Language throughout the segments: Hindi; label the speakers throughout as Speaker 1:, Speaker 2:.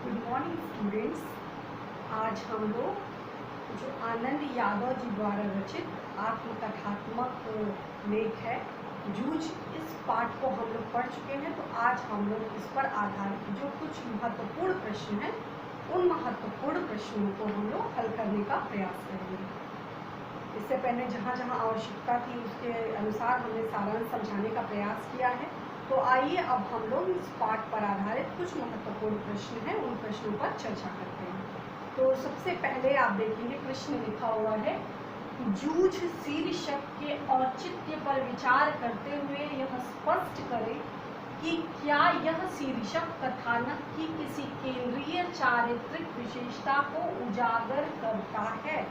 Speaker 1: Good morning students. आज हम लोग जो आनंद यादव जी द्वारा रचित आत्मकथात्मक लेख है जूझ, इस पाठ को हम लोग पढ़ चुके हैं। तो आज हम लोग इस पर आधारित जो कुछ महत्वपूर्ण प्रश्न हैं उन महत्वपूर्ण प्रश्नों को हम लोग हल करने का प्रयास करेंगे। इससे पहले जहाँ जहाँ आवश्यकता थी उसके अनुसार हमने सारांश समझाने का प्रयास किया है। तो आइए अब हम लोग इस पाठ पर आधारित कुछ महत्वपूर्ण प्रश्न हैं उन प्रश्नों पर चर्चा करते हैं। तो सबसे पहले आप देखेंगे प्रश्न लिखा हुआ है, जूझ शीर्षक के औचित्य पर विचार करते हुए यह स्पष्ट करें कि क्या यह शीर्षक कथानक की किसी केंद्रीय चारित्रिक विशेषता को उजागर करता है।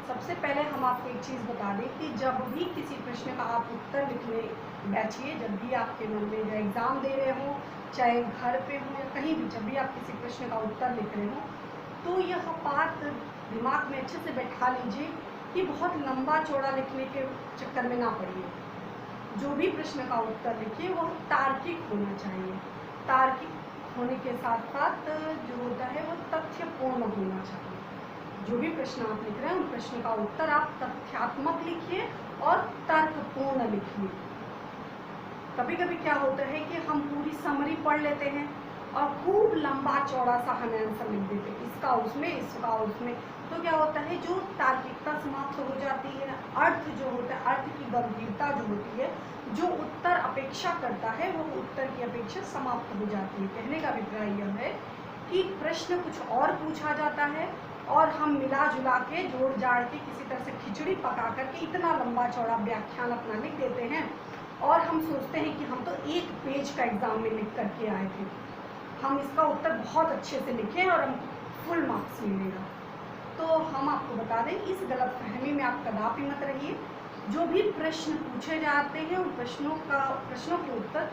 Speaker 1: सबसे पहले हम आपको एक चीज़ बता दें कि जब भी किसी प्रश्न का आप उत्तर लिखने बैठिए, जब भी आपके मन में एग्ज़ाम दे रहे हो, चाहे घर पे हो या कहीं भी, जब भी आप किसी प्रश्न का उत्तर लिख रहे हो तो यह बात दिमाग में अच्छे से बैठा लीजिए कि बहुत लंबा चौड़ा लिखने के चक्कर में ना पड़िए। जो भी प्रश्न का उत्तर लिखिए वह तार्किक होना चाहिए। तार्किक होने के साथ साथ जो होता है वो तथ्यपूर्ण होना चाहिए। जो भी प्रश्न आप लिख रहे हैं उन प्रश्न का उत्तर आप तथ्यात्मक लिखिए और तर्कपूर्ण लिखिए। कभी कभी क्या होता है कि हम पूरी समरी पढ़ लेते हैं और खूब लंबा चौड़ा सा हमें आंसर लिख देते हैं, इसका उसमें। तो क्या होता है, जो तार्किकता समाप्त हो जाती है, अर्थ जो होता है, अर्थ की गंभीरता जो होती है, जो उत्तर अपेक्षा करता है वो उत्तर की अपेक्षा समाप्त हो जाती है। कहने का अभिप्राय यह है कि प्रश्न कुछ और पूछा जाता है और हम मिला जुला के जोड़ जाड़ के किसी तरह से खिचड़ी पका करके इतना लंबा चौड़ा व्याख्यान अपना लिख देते हैं और हम सोचते हैं कि हम तो एक पेज का एग्जाम में लिख करके आए थे, हम इसका उत्तर बहुत अच्छे से लिखें और हम फुल मार्क्स मिलेगा। तो हम आपको बता दें इस गलतफहमी में आप कदापि मत रहिए। जो भी प्रश्न पूछे जाते हैं उन प्रश्नों के उत्तर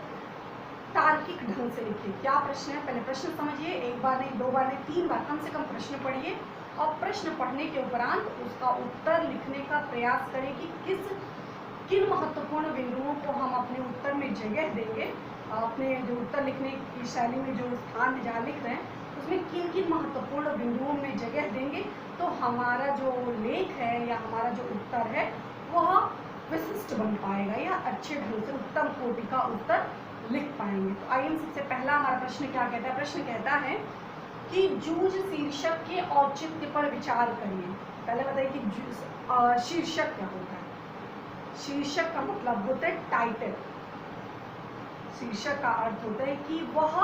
Speaker 1: तार्किक ढंग से लिखिए। क्या प्रश्न है, पहले प्रश्न समझिए, एक बार नहीं, दो बार नहीं, 3 बार कम से कम प्रश्न पढ़िए और प्रश्न पढ़ने के उपरांत उसका उत्तर लिखने का प्रयास करें कि किन महत्वपूर्ण बिंदुओं को हम अपने उत्तर में जगह देंगे। अपने जो उत्तर लिखने की शैली में जो स्थान जहाँ लिख रहे हैं उसमें किन किन महत्वपूर्ण बिंदुओं में जगह देंगे तो हमारा जो लेख है या हमारा जो उत्तर है वह विशिष्ट बन पाएगा या अच्छे ढंग से उत्तम कोटि का उत्तर लिख पाएंगे। तो आइए सबसे पहला हमारा प्रश्न क्या कहता है। प्रश्न कहता है कि जूझ शीर्षक के औचित्य पर विचार करिए। पहले बताइए कि शीर्षक क्या होता है। शीर्षक का मतलब होता है टाइटल। शीर्षक का अर्थ होता है कि वह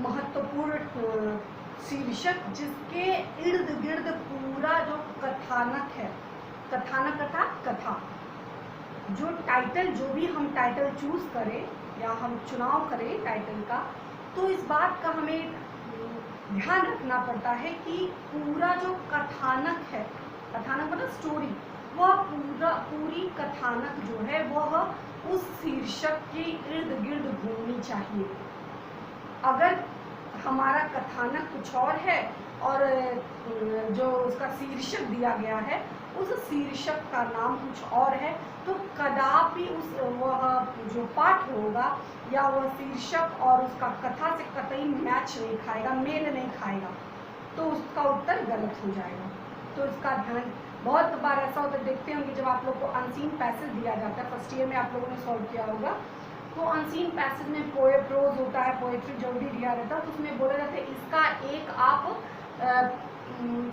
Speaker 1: महत्वपूर्ण शीर्षक जिसके इर्द गिर्द पूरा जो कथानक है, कथानक अर्थात कथा, जो टाइटल, जो भी हम टाइटल चूज करें या हम चुनाव करें टाइटल का, तो इस बात का हमें ध्यान रखना पड़ता है कि पूरा जो कथानक है, कथानक मतलब स्टोरी, वह पूरी कथानक जो है वह उस शीर्षक के इर्द गिर्द घूमनी चाहिए। अगर हमारा कथानक कुछ और है और जो उसका शीर्षक दिया गया है उस शीर्षक का नाम कुछ और है तो कदापि वह जो पाठ होगा या वह शीर्षक और उसका कथा से कतई मैच नहीं खाएगा, मेल नहीं खाएगा, तो उसका उत्तर गलत हो जाएगा। तो इसका ध्यान, बहुत बार ऐसा होता है, देखते होंगे जब आप लोग को अनसीन पैसेज दिया जाता है, फर्स्ट ईयर में आप लोगों ने सॉल्व किया होगा, तो अनसीन पैसेज में प्रोज होता है, पोएट्री जो भी दिया रहता है, तो उसमें बोला जाता है इसका एक आप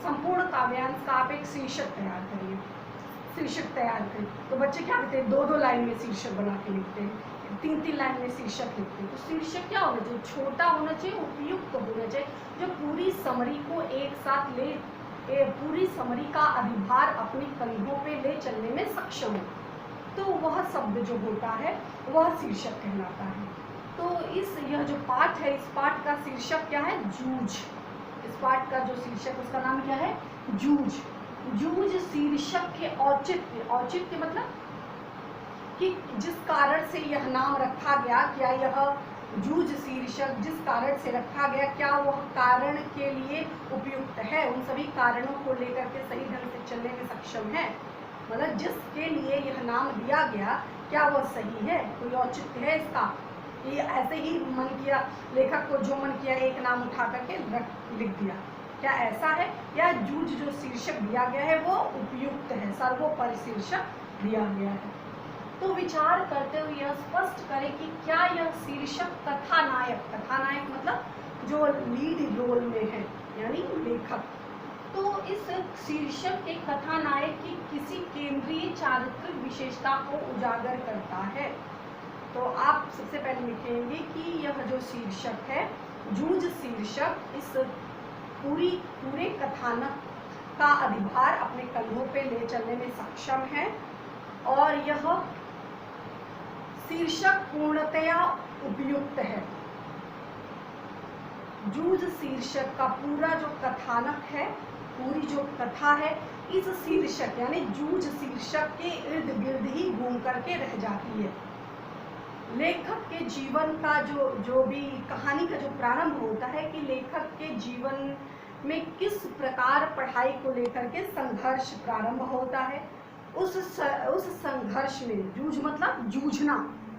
Speaker 1: संपूर्ण काव्यांश का आप एक शीर्षक तैयार करिए, शीर्षक तैयार करिए। तो बच्चे क्या करते हैं, 2-2 लाइन में शीर्षक बना के लिखते हैं, 3-3 लाइन में शीर्षक लिखते हैं। तो शीर्षक क्या होना चाहिए, छोटा होना चाहिए, उपयुक्त होना चाहिए, जो पूरी समरी को एक साथ पूरी समरी का अधिभार अपने कंधों पे ले चलने में सक्षम हो, तो वह शब्द जो होता है वह शीर्षक कहलाता है। तो यह जो पाठ है, इस पाठ का शीर्षक क्या है, जूझ। इस पाठ का जो शीर्षक उसका नाम क्या है, जूझ। जूझ शीर्षक के औचित्य, औचित्य मतलब कि जिस कारण से यह नाम रखा गया, क्या यह जूझ शीर्षक जिस कारण से रखा गया, क्या वह कारण के लिए उपयुक्त है, उन सभी कारणों को लेकर के सही ढंग से चलने में सक्षम है, मतलब जिसके लिए यह नाम दिया गया क्या वह सही है, कोई औचित्य है इसका। कि ऐसे ही मन किया, लेखक को जो मन किया एक नाम उठा करके लिख दिया, क्या ऐसा है? या जूझ जो शीर्षक दिया गया है वो उपयुक्त है, सर्वोपरि शीर्षक दिया गया है। तो विचार करते हुए यह स्पष्ट करें कि क्या यह शीर्षक कथानायक, कथानायक मतलब जो लीड रोल में है यानी लेखक, तो इस शीर्षक के कथानायक की किसी केंद्रीय चारित्रिक विशेषता को उजागर करता है। तो आप सबसे पहले लिखेंगे कि यह जो शीर्षक है, जूझ शीर्षक, इस पूरे कथानक का अधिभार अपने कंधों पे ले चलने में सक्षम है और यह शीर्षक पूर्णतया उपयुक्त है। जूझ शीर्षक का पूरा जो कथानक है, पूरी जो कथा है, इस शीर्षक यानी जूझ शीर्षक के इर्द गिर्द ही घूम करके रह जाती है। लेखक के जीवन का जो भी कहानी का जो प्रारंभ होता है कि लेखक के जीवन में किस प्रकार पढ़ाई को लेकर के संघर्ष प्रारंभ होता है, उस संघर्ष में, जूझ मतलब जूझना,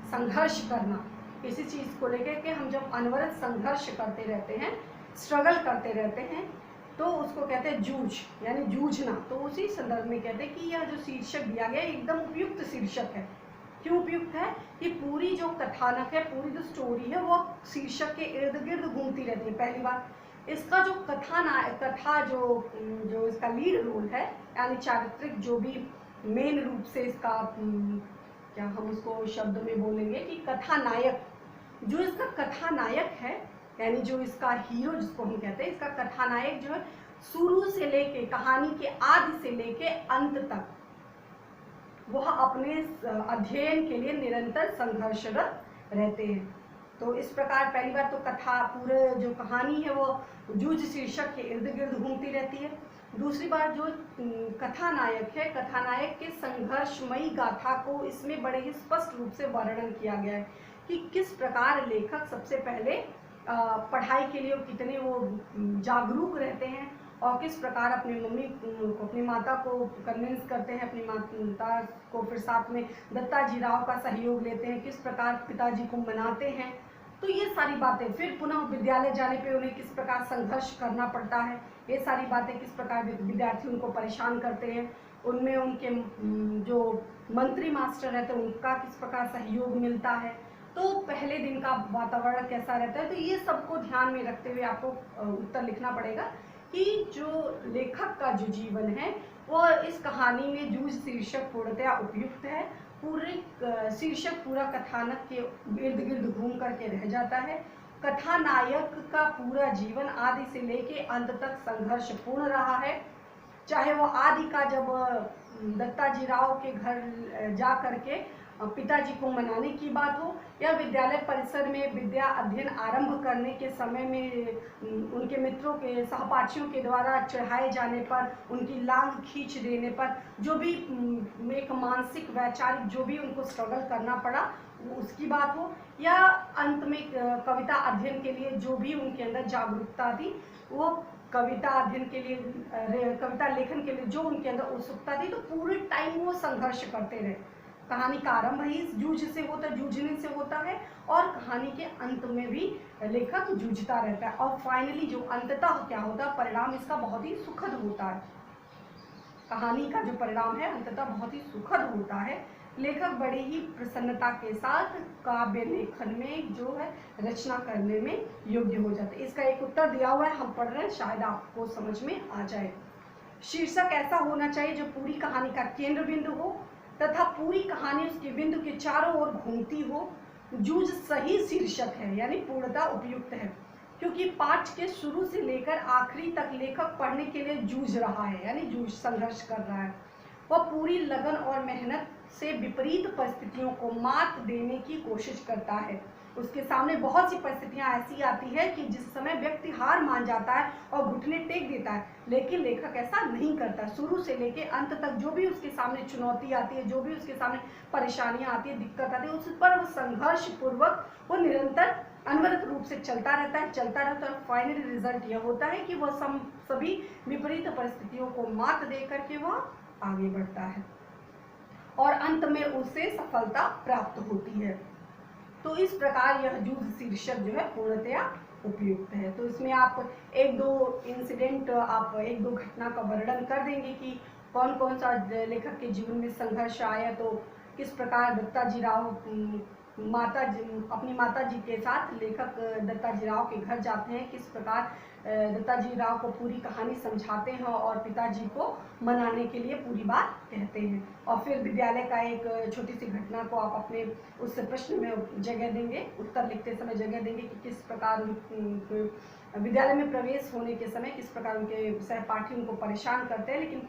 Speaker 1: संघर्ष करना, किसी चीज को लेकर के हम जब अनवरत संघर्ष करते रहते हैं, स्ट्रगल करते रहते हैं, तो उसको कहते हैं जूझ यानी जूझना। तो उसी संदर्भ में कहते हैं कि यह जो शीर्षक दिया गया एकदम उपयुक्त शीर्षक है। क्यों उपयुक्त है? कि पूरी जो कथानक है, पूरी जो स्टोरी है वो शीर्षक के इर्द गिर्द घूमती रहती है। पहली बात, इसका जो कथा जो इसका लीड रोल है यानी चारित्रिक जो भी मेन रूप से इसका क्या हम उसको शब्द में बोलेंगे कि कथानायक, जो इसका कथानायक है यानी जो इसका हीरो जिसको हम कहते हैं, इसका कथानायक जो है शुरू से लेके कहानी के आदि से लेके अंत तक वह अपने अध्ययन के लिए निरंतर संघर्षरत रहते हैं। तो इस प्रकार पहली बार तो कथा, पूरे जो कहानी है वो जूझ शीर्षक के इर्द गिर्द घूमती रहती है। दूसरी बात, जो कथानायक है, कथानायक के संघर्षमयी गाथा को इसमें बड़े ही स्पष्ट रूप से वर्णन किया गया है कि किस प्रकार लेखक सबसे पहले पढ़ाई के लिए कितने वो जागरूक रहते हैं और किस प्रकार अपनी मम्मी को, अपनी माता को कन्विंस करते हैं, अपनी माता को फिर साथ में दत्ताजी राव का सहयोग लेते हैं, किस प्रकार पिताजी को मनाते हैं। तो ये सारी बातें, फिर पुनः विद्यालय जाने पे उन्हें किस प्रकार संघर्ष करना पड़ता है, ये सारी बातें किस प्रकार विद्यार्थी उनको परेशान करते हैं, उनमें उनके जो मंत्री मास्टर रहते हैं उनका किस प्रकार सहयोग मिलता है, तो पहले दिन का वातावरण कैसा रहता है। तो ये सबको ध्यान में रखते हुए आपको उत्तर लिखना पड़ेगा कि जो लेखक का जो जीवन है वो इस कहानी में जूझ शीर्षक पूर्णतया उपयुक्त है। पूरे शीर्षक पूरा कथानक के इर्द गिर्द घूम करके रह जाता है। कथानायक का पूरा जीवन आदि से लेके अंत तक संघर्षपूर्ण रहा है, चाहे वो आदि का जब दत्ताजी राव के घर जा करके पिताजी को मनाने की बात हो, या विद्यालय परिसर में विद्या अध्ययन आरंभ करने के समय में उनके मित्रों के, सहपाठियों के द्वारा चढ़ाए जाने पर, उनकी लांग खींच देने पर जो भी एक मानसिक वैचारिक जो भी उनको स्ट्रगल करना पड़ा उसकी बात हो, या अंत में कविता अध्ययन के लिए जो भी उनके अंदर जागरूकता थी, वो कविता अध्ययन के लिए, कविता लेखन के लिए जो उनके अंदर उत्सुकता थी, तो पूरे टाइम वो संघर्ष करते रहे। कहानी का आरंभ ही इस जूझ से होता है, जूझने से होता है, और कहानी के अंत में भी लेखक जूझता रहता है। और फाइनली जो अंततः क्या होता है, परिणाम इसका बहुत ही सुखद होता है। कहानी का जो परिणाम है अंततः बहुत ही सुखद होता है। लेखक बड़े ही प्रसन्नता के साथ काव्य लेखन में जो है रचना करने में योग्य हो जाते हैं। इसका एक उत्तर दिया हुआ है, हम पढ़ रहे हैं, शायद आपको समझ में आ जाए। शीर्षक ऐसा होना चाहिए जो पूरी कहानी का केंद्र बिंदु हो तथा पूरी कहानी उसके बिंदु के चारों ओर घूमती हो। जूझ सही शीर्षक है यानी पूर्णतः उपयुक्त है, क्योंकि पाठ के शुरू से लेकर आखिरी तक लेखक पढ़ने के लिए जूझ रहा है यानी जूझ संघर्ष कर रहा है। वह पूरी लगन और मेहनत से विपरीत परिस्थितियों को मात देने की कोशिश करता है। उसके सामने बहुत सी परिस्थितियां ऐसी आती है कि जिस समय व्यक्ति हार मान जाता है और घुटने टेक देता है, लेकिन लेखक ऐसा नहीं करता। शुरू से लेकर अंत तक जो भी उसके सामने चुनौती आती है, जो भी उसके सामने परेशानियां आती है, दिक्कत आती है, उस पर वो संघर्ष पूर्वक वो निरंतर अनवरत रूप से चलता रहता है और फाइनल रिजल्ट यह होता है कि वह सभी विपरीत परिस्थितियों को मात दे करके वह आगे बढ़ता है और अंत में उसे सफलता प्राप्त होती है। तो इस प्रकार यह जूझ शीर्षक जो है पूर्णतया उपयुक्त है। तो इसमें आप एक दो इंसिडेंट, आप एक दो घटना का वर्णन कर देंगे कि कौन कौन सा लेखक के जीवन में संघर्ष आया, तो किस प्रकार दत्ताजी राव अपनी माता जी के साथ लेखक दत्ताजी राव के घर जाते हैं, किस प्रकार दत्ताजी राव को पूरी कहानी समझाते हैं और पिताजी को मनाने के लिए पूरी बात कहते हैं। और फिर विद्यालय का एक छोटी सी घटना को आप अपने उस प्रश्न में जगह देंगे, उत्तर लिखते समय जगह देंगे कि किस प्रकार विद्यालय में प्रवेश होने के समय किस प्रकार उनके सहपाठी उनको परेशान करते हैं, लेकिन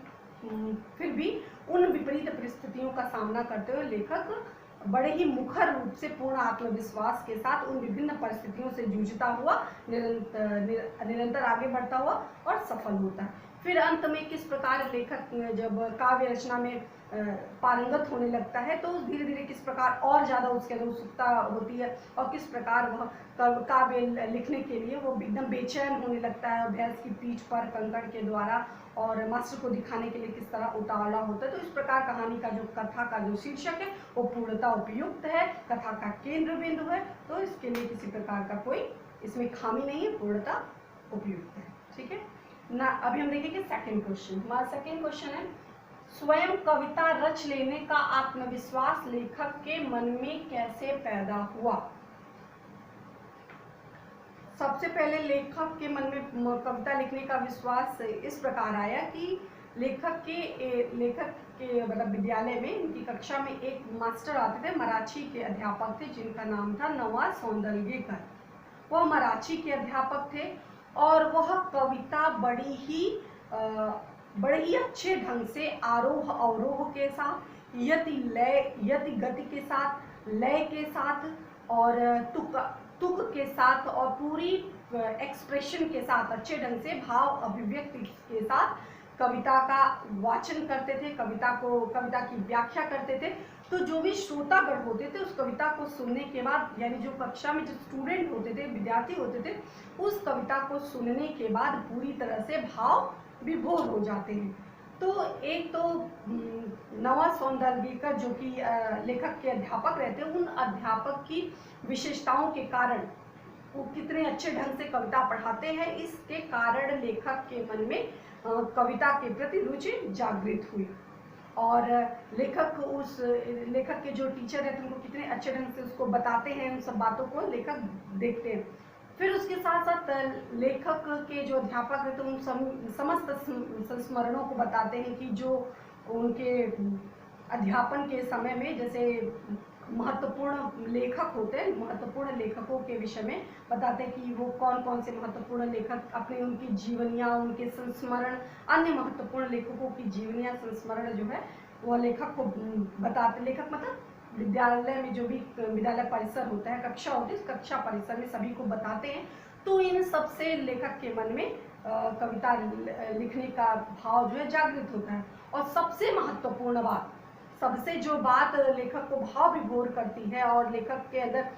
Speaker 1: फिर भी उन विपरीत परिस्थितियों का सामना करते हुए लेखक बड़े ही मुखर रूप से पूर्ण आत्मविश्वास के साथ उन विभिन्न परिस्थितियों से जूझता हुआ निरंतर आगे बढ़ता हुआ और सफल होता है। फिर अंत में किस प्रकार लेखक जब काव्य रचना में पारंगत होने लगता है तो धीरे धीरे किस प्रकार और ज़्यादा उसके अंदर उत्सुकता होती है और किस प्रकार वह काव्य लिखने के लिए वो एकदम बेचैन होने लगता है, भैंस की पीठ पर कंकड़ के द्वारा, और मास्टर को दिखाने के लिए किस तरह उतावला होता है। तो इस प्रकार कहानी का जो कथा का जो शीर्षक है वो पूर्णतः उपयुक्त है, कथा का केंद्र बिंदु है, तो इसके लिए किसी प्रकार का कोई इसमें खामी नहीं है, पूर्णतः उपयुक्त है। ठीक है ना। अभी हम देखेंगे सेकंड क्वेश्चन। हमारा सेकंड क्वेश्चन है, स्वयं कविता रच लेने का आत्मविश्वास लेखक के मन में कैसे पैदा हुआ। सबसे पहले लेखक के मन में कविता लिखने का विश्वास इस प्रकार आया कि लेखक के मतलब विद्यालय में उनकी कक्षा में एक मास्टर आते थे, मराठी के अध्यापक थे जिनका नाम था नवा सौंदर्यकर। वह मराठी के अध्यापक थे और वह कविता बड़े ही अच्छे ढंग से आरोह अवरोह के साथ, यति गति के साथ, लय के साथ और तुक के साथ और पूरी एक्सप्रेशन के साथ अच्छे ढंग से भाव अभिव्यक्ति के साथ कविता का वाचन करते थे, कविता की व्याख्या करते थे। तो जो भी श्रोतागण होते थे उस कविता को सुनने के बाद, यानी जो कक्षा में जो स्टूडेंट होते थे, विद्यार्थी होते थे, उस कविता को सुनने के बाद पूरी तरह से भाव विभोर हो जाते हैं। तो एक तो नवा सौंदर्यकर जो कि लेखक के अध्यापक रहते हैं, उन अध्यापक की विशेषताओं के कारण वो कितने अच्छे ढंग से कविता पढ़ाते हैं, इसके कारण लेखक के मन में कविता के प्रति रुचि जागृत हुई। और लेखक के जो टीचर रहते हैं उनको कितने अच्छे ढंग से उसको बताते हैं, उन सब बातों को लेखक देखते हैं। फिर उसके साथ साथ लेखक के जो अध्यापक रहते हैं उन समस्त संस्मरणों को बताते हैं कि जो उनके अध्यापन के समय में जैसे महत्वपूर्ण लेखक होते हैं, महत्वपूर्ण लेखकों के विषय में बताते हैं कि वो कौन कौन से महत्वपूर्ण लेखक, अपने उनकी जीवनियाँ, उनके संस्मरण, अन्य महत्वपूर्ण लेखकों की जीवनियाँ संस्मरण जो है वो लेखक को बताते। लेखक मतलब विद्यालय में जो भी विद्यालय परिसर होता है, कक्षा होती है, उस कक्षा परिसर में सभी को बताते हैं। तो इन सबसे लेखक के मन में कविता लिखने का भाव जो है जागृत होता है। और सबसे महत्वपूर्ण बात, सबसे जो बात लेखक को भाव विभोर करती है और लेखक के अंदर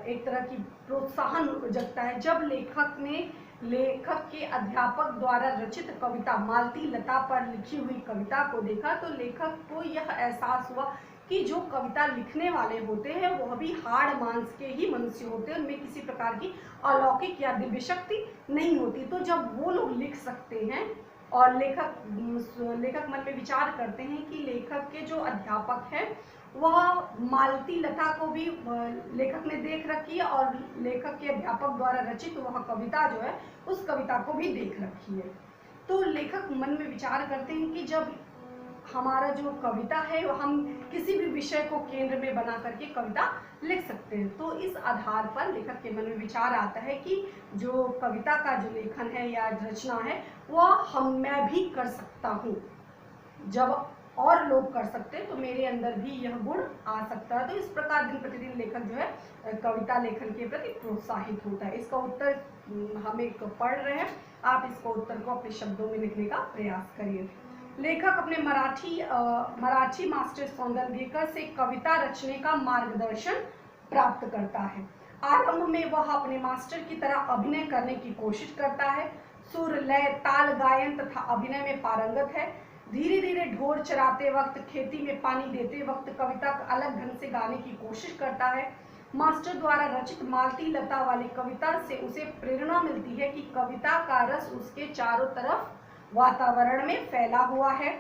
Speaker 1: एक तरह की प्रोत्साहन जगता है, जब लेखक ने लेखक के अध्यापक द्वारा रचित कविता मालती लता पर लिखी हुई कविता को देखा, तो लेखक को यह एहसास हुआ कि जो कविता लिखने वाले होते हैं वह भी हाड़ मांस के ही मनुष्य होते हैं, उनमें किसी प्रकार की अलौकिक या दिव्य शक्ति नहीं होती। तो जब वो लोग लिख सकते हैं और लेखक मन में विचार करते हैं कि लेखक के जो अध्यापक हैं वह मालती लता को भी लेखक ने देख रखी है और लेखक के अध्यापक द्वारा रचित वह कविता जो है उस कविता को भी देख रखी है। तो लेखक मन में विचार करते हैं कि जब हमारा जो कविता है हम किसी भी विषय को केंद्र में बना करके कविता लिख सकते हैं। तो इस आधार पर लेखक के मन में विचार आता है कि जो कविता का जो लेखन है या रचना है वह मैं भी कर सकता हूँ। जब और लोग कर सकते हैं तो मेरे अंदर भी यह गुण आ सकता है। तो इस प्रकार दिन प्रतिदिन लेखक जो है कविता लेखन के प्रति प्रोत्साहित होता है। इसका उत्तर हम एक पढ़ रहे हैं, आप इसका उत्तर को अपने शब्दों में लिखने का प्रयास करिए। लेखक अपने मराठी मास्टर सौंदर्यकर से कविता रचने का मार्गदर्शन प्राप्त करता है। आरंभ में वह अपने मास्टर की तरह अभिनय करने की कोशिश करता है। सुर, लय, ताल, गायन तथा अभिनय में पारंगत है। धीरे धीरे ढोर चराते वक्त, खेती में पानी देते वक्त कविता अलग ढंग से गाने की कोशिश करता है। मास्टर द्वारा रचित मालती लता वाली कविता से उसे प्रेरणा मिलती है कि कविता का रस उसके चारों तरफ वातावरण में फैला हुआ है।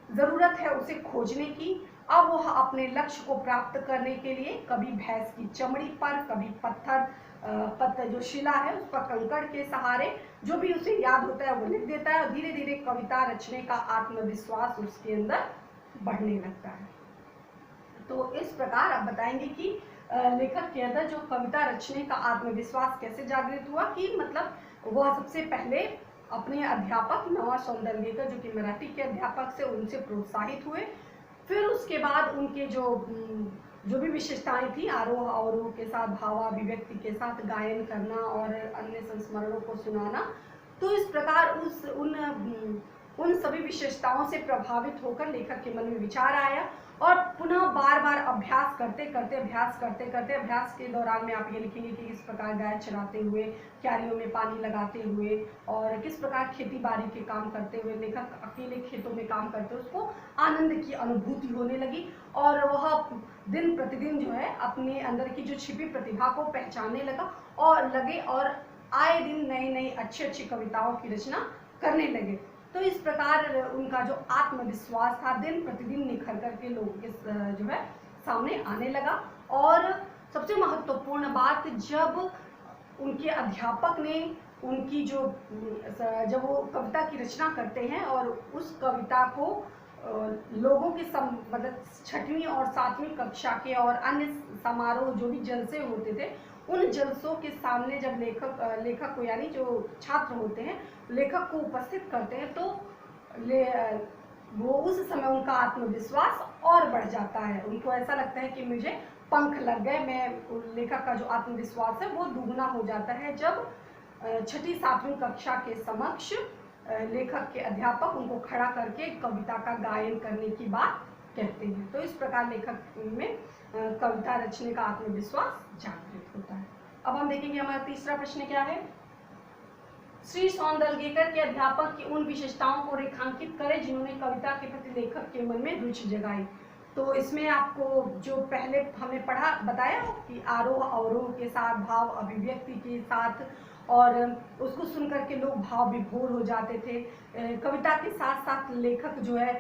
Speaker 1: जरूरत है उसे खोजने की। अब वह अपने लक्ष्य को प्राप्त करने के लिए कभी भैंस की चमड़ी पर, कभी पत्थर जो शिला है उस पर कंकड़ के सहारे जो भी उसे याद होता है वो लिख देता है, और धीरे धीरे कविता रचने का आत्मविश्वास उसके अंदर बढ़ने लगता है। तो इस प्रकार आप बताएंगे कि लेखक के अंदर जो कविता रचने का आत्मविश्वास कैसे जागृत हुआ, कि मतलब वह सबसे पहले अपने अध्यापक नवा सौंदर्यकर जो कि मराठी के अध्यापक से उनसे प्रोत्साहित हुए। फिर उसके बाद उनके जो भी विशेषताएं थी, आरोह अवरोह के साथ भावाभिव्यक्ति के साथ गायन करना और अन्य संस्मरणों को सुनाना, तो इस प्रकार उन सभी विशेषताओं से प्रभावित होकर लेखक के मन में विचार आया और पुनः बार बार अभ्यास करते करते अभ्यास के दौरान में आप ये लिखेंगे कि किस प्रकार गाय चराते हुए, क्यारियों में पानी लगाते हुए और किस प्रकार खेती बाड़ी के काम करते हुए लेखक अकेले खेतों में काम करते हुए उसको आनंद की अनुभूति होने लगी और वह दिन प्रतिदिन जो है अपने अंदर की जो छिपी प्रतिभा को पहचानने लगा और आए दिन नई अच्छी कविताओं की रचना करने लगे। तो इस प्रकार उनका जो आत्मविश्वास था दिन प्रतिदिन निखर करके लोगों के जो है सामने आने लगा। और सबसे महत्वपूर्ण बात, जब उनके अध्यापक ने उनकी जब वो कविता की रचना करते हैं और उस कविता को लोगों के मतलब 6वीं और 7वीं कक्षा के और अन्य समारोह जो भी जलसे होते थे उन जलसों के सामने जब लेखक को यानी जो छात्र होते हैं लेखक को उपस्थित करते हैं तो वो उस समय उनका आत्मविश्वास और बढ़ जाता है। उनको ऐसा लगता है कि मुझे पंख लग गए, मैं लेखक का जो आत्मविश्वास है वो दुगना हो जाता है जब 6ठी 7वीं कक्षा के समक्ष लेखक के अध्यापक उनको खड़ा करके कविता का गायन करने की बात कहते हैं। तो इस प्रकार लेखक में कविता रचने का आत्मविश्वास जागृत होता है। अब हम देखेंगे हमारा तीसरा प्रश्न क्या है। श्री सौंदर्यकर के अध्यापक की उन विशेषताओं को रेखांकित करें जिन्होंने कविता के प्रति लेखक के मन में रुचि जगाई। तो इसमें आपको जो पहले हमने बताया कि आरोह अवरोह के साथ भाव अभिव्यक्ति के साथ और उसको सुनकर के लोग भाव विभोर हो जाते थे। कविता के साथ साथ लेखक जो है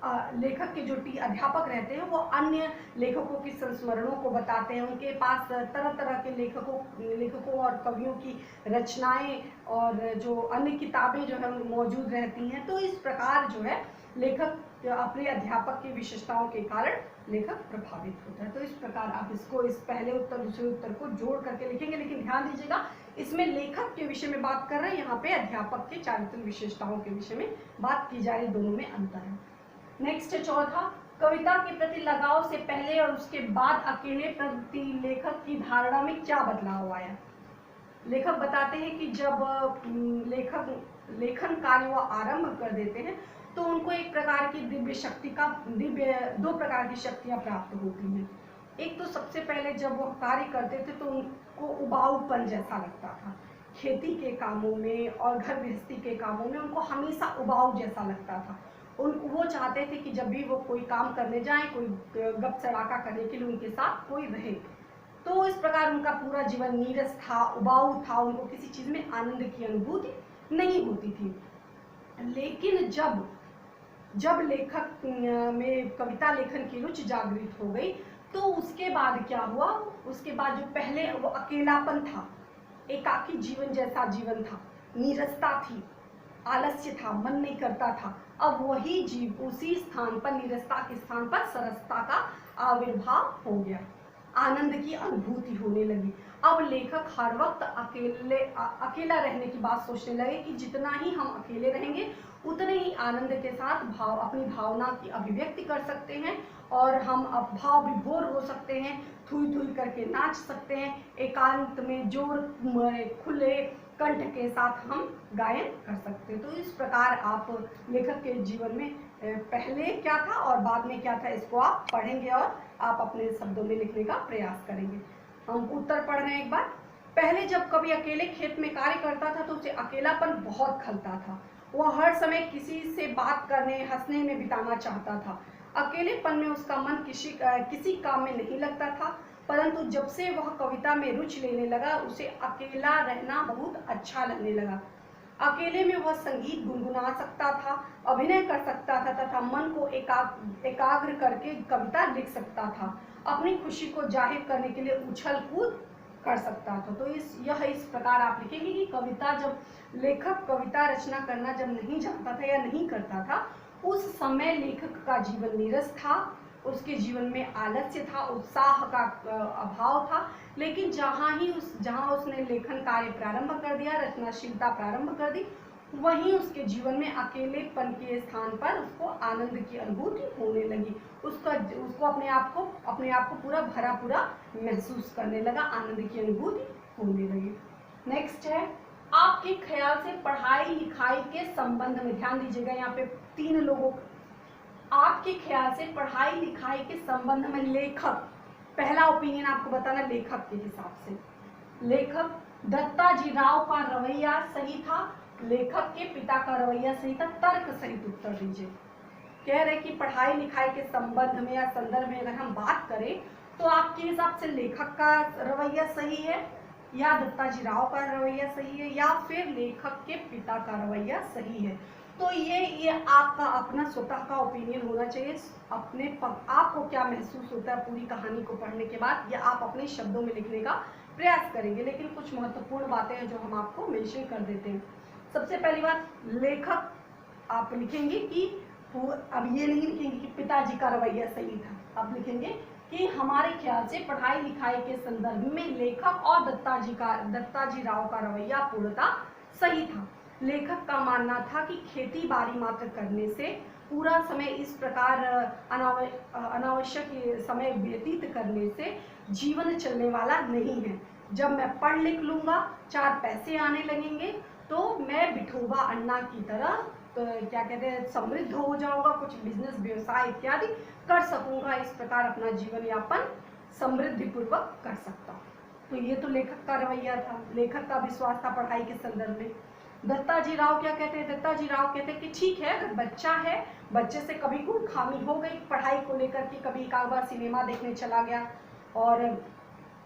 Speaker 1: लेखक के जो अध्यापक रहते हैं वो अन्य लेखकों की संस्मरणों को बताते हैं। उनके पास तरह तरह के लेखकों और कवियों की रचनाएं और जो अन्य किताबें जो है मौजूद रहती हैं। तो इस प्रकार जो है लेखक अपने अध्यापक की विशेषताओं के कारण लेखक प्रभावित होता है। तो इस प्रकार आप इस पहले उत्तर दूसरे उत्तर को जोड़ करके लिखेंगे, लेकिन ध्यान दीजिएगा इसमें लेखक के विषय में बात कर रहे हैं, यहाँ पे अध्यापक के चारित्रिक विशेषताओं के विषय में बात की जा रही, दोनों में अंतर है। नेक्स्ट चौथा, कविता के प्रति लगाव से पहले और उसके बाद अकेले प्रति लेखक की धारणा में क्या बदलाव आया। लेखक बताते हैं कि जब लेखन कार्य वो आरंभ कर देते हैं तो उनको एक प्रकार की दो प्रकार की शक्तियां प्राप्त होती हैं। एक तो सबसे पहले जब वो कार्य करते थे तो उनको उबाऊपन जैसा लगता था, खेती के कामों में और घर गृहस्थी के कामों में उनको हमेशा उबाऊ जैसा लगता था। वो चाहते थे कि जब भी वो कोई काम करने जाए, कोई गप सड़ाका करने के लिए उनके साथ कोई रहे। तो इस प्रकार उनका पूरा जीवन नीरस था, उबाऊ था, उनको किसी चीज में आनंद की अनुभूति नहीं होती थी। लेकिन जब लेखक में कविता लेखन की रुचि जागृत हो गई तो उसके बाद क्या हुआ, उसके बाद जो पहले वो अकेलापन था, एकाकी जीवन जैसा जीवन था, नीरसता थी, आलस्य था, मन नहीं करता था, अब वही जीव उसी स्थान पर नीरसता के स्थान पर सरसता का आविर्भाव हो गया, आनंद की अनुभूति होने लगी। अब लेखक हर वक्त अकेला रहने की बात सोचने लगे कि जितना ही हम अकेले रहेंगे उतने ही आनंद के साथ अपनी भावना की अभिव्यक्ति कर सकते हैं और हम अब भाव विभोर हो सकते हैं, थुई थुई करके नाच सकते हैं, एकांत में जोर खुले कंठ के साथ हम गायन कर सकते हैं। तो इस प्रकार आप लेखक के जीवन में पहले क्या था और बाद में क्या था इसको आप पढ़ेंगे और आप अपने शब्दों में लिखने का प्रयास करेंगे। हम उत्तर पढ़ रहे हैं एक बार। पहले जब कभी अकेले खेत में कार्य करता था तो उसे अकेलापन बहुत खलता था। वह हर समय किसी से बात करने हंसने में बिताना चाहता था। अकेलेपन में उसका मन किसी काम में नहीं लगता था। परंतु जब से वह कविता में रुचि लेने लगा उसे अकेला रहना बहुत अच्छा लगने लगा। अकेले में वह संगीत गुनगुना सकता था, अभिनय कर सकता था तथा मन को एकाग्र करके कविता लिख सकता था। अपनी खुशी को जाहिर करने के लिए उछल कूद कर सकता था। तो इस प्रकार आप लिखेंगे कि कविता, जब लेखक कविता रचना करना जब नहीं जानता था या नहीं करता था, उस समय लेखक का जीवन नीरस था, उसके जीवन में आलस्य था, उत्साह का अभाव था। लेकिन जहाँ उसने लेखन कार्य प्रारंभ कर दिया, रचनाशीलता प्रारंभ कर दी, वहीं उसके जीवन में अकेलेपन के स्थान पर उसको आनंद की अनुभूति होने लगी। उसको अपने आप को पूरा भरा पूरा महसूस करने लगा, आनंद की अनुभूति होने लगी। नेक्स्ट है, आपके ख्याल से पढ़ाई लिखाई के संबंध में, ध्यान दीजिएगा यहाँ पे 3 लोगों, आपके ख्याल से पढ़ाई लिखाई के संबंध में लेखक, पहला ओपिनियन आपको बताना लेखक के हिसाब से, लेखक दत्ताजी राव का रवैया सही था, लेखक के पिता का रवैया सही था? तर्क सहित उत्तर दीजिए। कह रहे कि पढ़ाई लिखाई के संबंध में या संदर्भ में अगर हम बात करें तो आपके हिसाब से लेखक का रवैया सही है, या दत्ताजी राव का रवैया सही है, या फिर लेखक के पिता का रवैया सही है? तो ये आपका अपना स्वतः का ओपिनियन होना चाहिए। आपको क्या महसूस होता है पूरी कहानी को पढ़ने के बाद, या आप अपने शब्दों में लिखने का प्रयास करेंगे। लेकिन कुछ महत्वपूर्ण बातें हैं जो हम आपको मेंशन कर देते हैं। सबसे पहली बात, लेखक आप लिखेंगे कि, अब ये नहीं लिखेंगे कि पिताजी का रवैया सही था, आप लिखेंगे कि हमारे ख्याल से पढ़ाई लिखाई के संदर्भ में लेखक और दत्ताजी राव का रवैया पूर्णतः सही था। लेखक का मानना था कि खेती बाड़ी मात्र करने से, पूरा समय इस प्रकार अनावश्यक समय व्यतीत करने से जीवन चलने वाला नहीं है। जब मैं पढ़ लिख लूँगा, 4 पैसे आने लगेंगे, तो मैं विठोबा अन्ना की तरह तो क्या कहते हैं समृद्ध हो जाऊंगा, कुछ बिजनेस व्यवसाय इत्यादि कर सकूंगा, इस प्रकार अपना जीवन यापन समृद्धि पूर्वक कर सकता हूँ। तो ये तो लेखक का रवैया था, लेखक का विश्वास था पढ़ाई के संदर्भ में। दत्ताजी राव क्या कहते हैं? दत्ताजी राव कहते हैं कि ठीक है, अगर बच्चा है, बच्चे से कभी कोई खामी हो गई पढ़ाई को लेकर के, कभी एक बार सिनेमा देखने चला गया और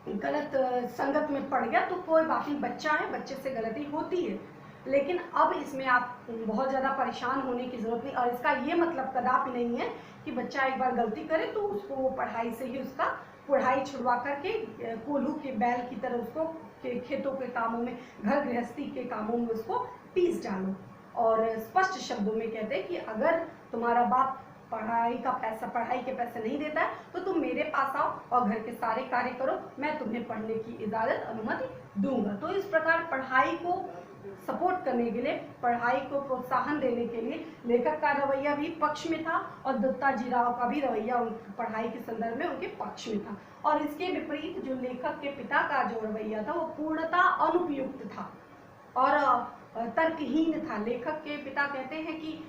Speaker 1: गलत संगत में पड़ गया तो कोई बात नहीं, बच्चा है, बच्चे से गलती होती है। लेकिन अब इसमें आप बहुत ज़्यादा परेशान होने की ज़रूरत नहीं, और इसका ये मतलब कदापि नहीं है कि बच्चा एक बार गलती करे तो उसको पढ़ाई से ही उसका पढ़ाई छुड़वा करके कोल्हू के बैल की तरह उसको खेतों के कामों में, घर गृहस्थी के कामों में उसको पीस डालो। और स्पष्ट शब्दों में कहते हैं कि अगर तुम्हारा बाप पढ़ाई के पैसे नहीं देता है तो तुम मेरे पास आओ और घर के सारे कार्य करो, मैं तुम्हें पढ़ने की इजाज़त अनुमति दूंगा। तो इस प्रकार पढ़ाई को सपोर्ट करने के लिए, पढ़ाई को प्रोत्साहन देने के लिए लेखक का रवैया भी पक्ष में था, और दत्ताजी राव का भी रवैया पढ़ाई के संदर्भ में उनके पक्ष में था। और इसके विपरीत जो लेखक के पिता का जो रवैया था वो पूर्णतः अनुपयुक्त था और तर्कहीन था। लेखक के पिता कहते हैं कि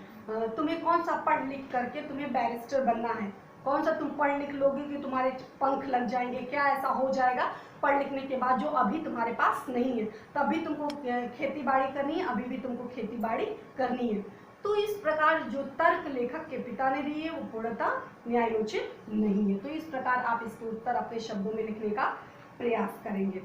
Speaker 1: तुम्हें कौन सा पढ़ लिख करके तुम्हें बैरिस्टर बनना है, कौन सा तुम पढ़ लिख लोगे कि तुम्हारे पंख लग जाएंगे, क्या ऐसा हो जाएगा पढ़ लिखने के बाद जो अभी तुम्हारे पास नहीं है, तब भी तुमको खेती बाड़ी करनी है, अभी भी तुमको खेती बाड़ी करनी है। तो इस प्रकार जो तर्क लेखक के पिता ने दिए वो पूर्णतः न्यायोचित नहीं है। तो इस प्रकार आप इसके उत्तर अपने शब्दों में लिखने का प्रयास करेंगे।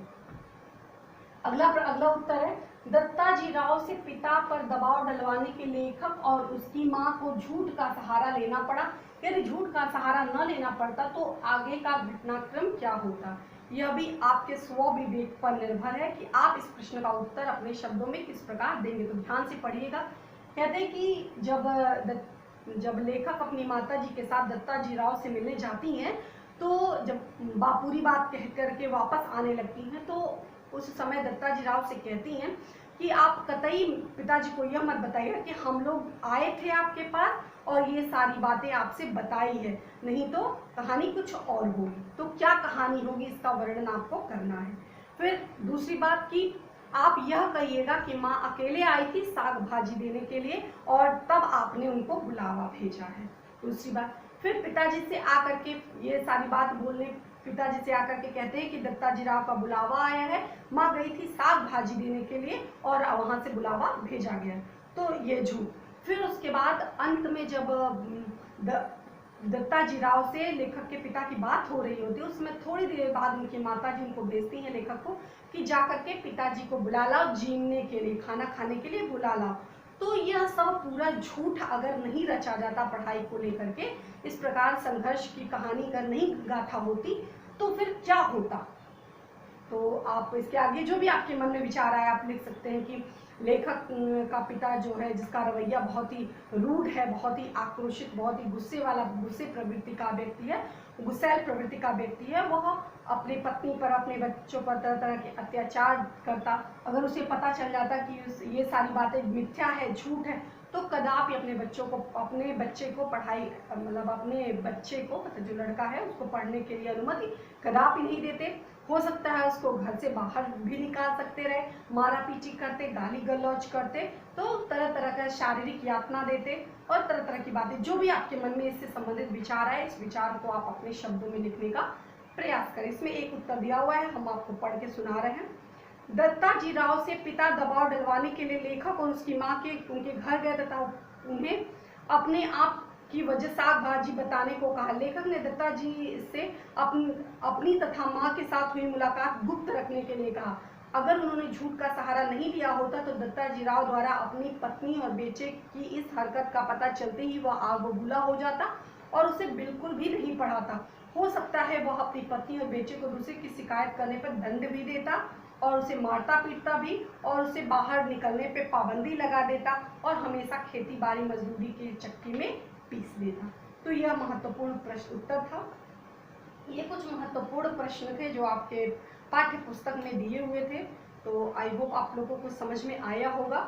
Speaker 1: अगला उत्तर है, दत्ताजी राव से पिता पर दबाव डलवाने के लेखक और उसकी मां को झूठ का सहारा लेना पड़ा। यदि झूठ का सहारा न लेना पड़ता तो आगे का घटनाक्रम क्या होता? यह भी आपके स्व विवेक पर निर्भर है कि आप इस प्रश्न का उत्तर अपने शब्दों में किस प्रकार देंगे। तो ध्यान से पढ़िएगा। कहते हैं कि जब लेखक अपनी माता जी के साथ दत्ताजी राव से मिलने जाती हैं, तो जब पूरी बात कह करके वापस आने लगती हैं, तो उस समय दत्ताजी राव से कहती हैं कि आप कतई पिताजी को यह मत बताइएगा कि हम लोग आए थे आपके पास और ये सारी बातें आपसे बताई है, नहीं तो कहानी कुछ और होगी। तो क्या कहानी होगी इसका वर्णन आपको करना है। फिर दूसरी बात कि आप यह कहिएगा कि माँ अकेले आई थी साग भाजी देने के लिए और तब आपने उनको बुलावा भेजा है। दूसरी बात, फिर पिताजी से आकर के ये सारी बात बोलने, पिताजी से आकर के कहते हैं कि दत्ताजी राव का बुलावा आया है, माँ गई थी साग भाजी देने के लिए और वहाँ से बुलावा भेजा गया, तो ये झूठ। फिर उसके बाद अंत में जब दत्ताजी राव से लेखक के पिता की बात हो रही होती है, उसमें थोड़ी देर बाद उनकी माता जी उनको भेजती हैं लेखक को कि जाकर के पिताजी को बुला लाओ, जीने के लिए, खाना खाने के लिए बुला लाओ। तो यह सब पूरा झूठ अगर नहीं रचा जाता पढ़ाई को लेकर के, इस प्रकार संघर्ष की कहानी अगर नहीं गाथा होती, तो फिर क्या होता। तो आप इसके आगे जो भी आपके मन में विचार आए आप लिख सकते हैं कि लेखक का पिता जो है, जिसका रवैया बहुत ही रूड है, बहुत ही आक्रोशित, बहुत ही गुस्से प्रवृत्ति का व्यक्ति है, गुस्सैल प्रवृत्ति का व्यक्ति है, वह अपनी पत्नी पर, अपने बच्चों पर तरह तरह के अत्याचार करता। अगर उसे पता चल जाता कि ये सारी बातें मिथ्या है, झूठ है, तो कदापि अपने बच्चे को पढ़ाई, मतलब अपने बच्चे को, मतलब जो लड़का है उसको पढ़ने के लिए अनुमति कदापि नहीं देते। हो सकता है उसको घर से बाहर भी निकाल सकते रहे, मारा पीटी करते, गाली गलौज करते, तो तरह तरह का शारीरिक यातना देते और तरह तरह की बातें। जो भी आपके मन में इससे संबंधित विचार आए, इस विचार को आप अपने शब्दों में लिखने का प्रयास करें। इसमें एक उत्तर दिया हुआ है, हम आपको पढ़ के सुना रहे हैं। दत्ताजी राव से पिता दबाव डलवाने के लिए लेखक और उसकी माँ के उनके घर गए तथा उन्हें अपने आप की वजह साग भाजी बताने को कहा। लेखक ने दत्ताजी से अपनी तथा माँ के साथ हुई मुलाकात गुप्त रखने के लिए कहा। अगर उन्होंने झूठ का सहारा नहीं लिया होता तो दत्ताजी राव द्वारा अपनी पत्नी और बेटे की इस हरकत का पता चलते ही वह आग बबूला हो जाता और उसे बिल्कुल भी नहीं पढ़ाता। हो सकता है वह अपनी पत्नी और बेटे को दूसरे की शिकायत करने पर दंड भी देता और उसे मारता पीटता भी, और उसे बाहर निकलने पे पाबंदी लगा देता और हमेशा खेती बाड़ी मजदूरी के चक्की में पीस देता। तो यह महत्वपूर्ण प्रश्न उत्तर था। ये कुछ महत्वपूर्ण प्रश्न थे जो आपके पाठ्य पुस्तक में दिए हुए थे। तो आई होप आप लोगों को समझ में आया होगा।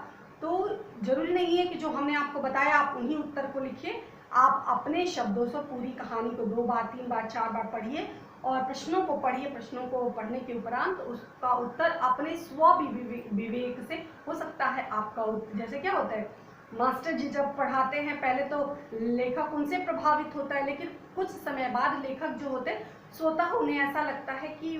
Speaker 1: तो जरूरी नहीं है कि जो हमने आपको बताया आप उन्हीं उत्तर को लिखिए, आप अपने शब्दों से पूरी कहानी को 2 बार 3 बार 4 बार पढ़िए और प्रश्नों को पढ़िए। प्रश्नों को पढ़ने के उपरांत उसका उत्तर अपने स्व विवेक से, हो सकता है आपका जैसे क्या होता है, मास्टर जी जब पढ़ाते हैं पहले तो लेखक उनसे प्रभावित होता है, लेकिन कुछ समय बाद लेखक जो होते हैं स्वतः उन्हें ऐसा लगता है कि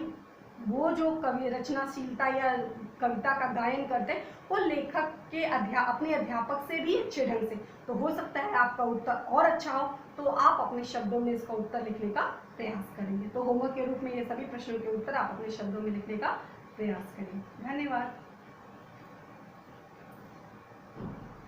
Speaker 1: वो जो कवि रचनाशीलता या कविता का गायन करते हैं वो लेखक के अपने अध्यापक से भी अच्छे ढंग से। तो हो सकता है आपका उत्तर और अच्छा हो, तो आप अपने शब्दों में इसका उत्तर लिखने का प्रयास करेंगे। तो होमवर्क के रूप में ये सभी प्रश्नों के उत्तर आप अपने शब्दों में लिखने का प्रयास करेंगे। धन्यवाद।